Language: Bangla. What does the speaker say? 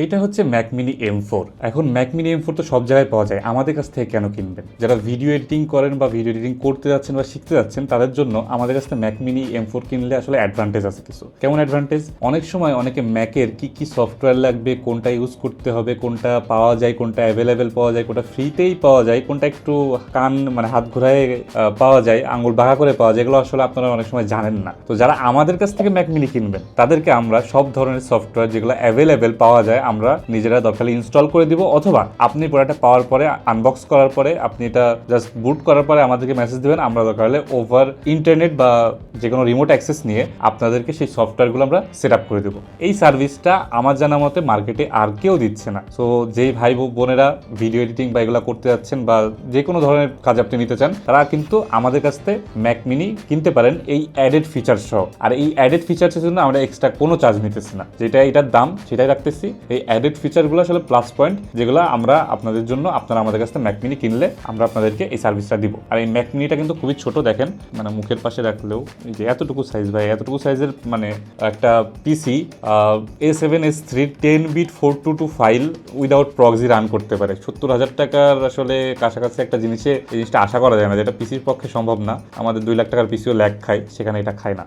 এইটা হচ্ছে ম্যাক মিনি M4। এখন ম্যাক মিনি M4 তো সব জায়গায় পাওয়া যায়, আমাদের কাছ থেকে কেন কিনবেন? যারা ভিডিও এডিটিং করেন বা ভিডিও এডিটিং করতে যাচ্ছেন বা শিখতে যাচ্ছেন তাদের জন্য আমাদের কাছে ম্যাক মিনি M4 কিনলে আসলে অ্যাডভান্টেজ আছে কিছু। কেমন অ্যাডভান্টেজ? অনেক সময় অনেকে ম্যাকের কি সফটওয়্যার লাগবে, কোনটা ইউজ করতে হবে, কোনটা পাওয়া যায়, কোনটা অ্যাভেলেবেল পাওয়া যায়, কোনটা ফ্রিতেই পাওয়া যায়, কোনটা একটু হাত ঘোরায় পাওয়া যায়, আঙুল বাঁকা করে পাওয়া যায়, এগুলো আসলে আপনারা অনেক সময় জানেন না। তো যারা আমাদের কাছ থেকে ম্যাক মিনি কিনবেন তাদেরকে আমরা সব ধরনের সফটওয়্যার যেগুলো অ্যাভেলেবেল পাওয়া যায় আমরা নিজেরা দরকার ইনস্টল করে দিব, অথবা আপনি প্রোডাক্টটা পাওয়ার পরে আনবক্স করার পরে আপনি এটা জাস্ট বুট করার পরে আমাদেরকে মেসেজ দেবেন, আমরা দরকার হলে ওভার ইন্টারনেট বা যে কোনো রিমোট অ্যাক্সেস নিয়ে আপনাদেরকে সেই সফটওয়্যারগুলো আমরা সেট আপ করে দেবো। এই সার্ভিসটা আমার জানা মতে মার্কেটে আর কেউ দিচ্ছে না। সো যেই ভাই বোনেরা ভিডিও এডিটিং বা এগুলো করতে যাচ্ছেন বা যে কোনো ধরনের কাজ আপনি নিতে চান তারা কিন্তু আমাদের কাছ থেকে ম্যাক মিনি কিনতে পারেন এই অ্যাডেড ফিচার সহ। আর এই অ্যাডেড ফিচার্সের জন্য আমরা এক্সট্রা কোনো চার্জ নিতেছি না, যেটা এটার দাম সেটাই রাখতেছি। এই অ্যাডেড ফিচারগুলো আসলে প্লাস পয়েন্ট, যেগুলো আমরা আপনাদের জন্য, আপনারা আমাদের কাছ থেকে ম্যাক মিনি কিনলে আমরা আপনাদেরকে এই সার্ভিসটা দিব। আর এই ম্যাক মিনিটা কিন্তু খুবই ছোট, দেখেন মুখের পাশে রাখলেও এই যে এতটুকু সাইজ, ভাই এতটুকু সাইজের একটা পিসি A7S3 10-bit 422 file without proxy run করতে পারে। 70,000 টাকার আসলে কাছাকাছি একটা জিনিসটা আশা করা যায় না, যেটা পিসির পক্ষে সম্ভব না। আমাদের 2 লাখ টাকার পিসিও ল্যাগ খায়, সেখানে এটা খায় না।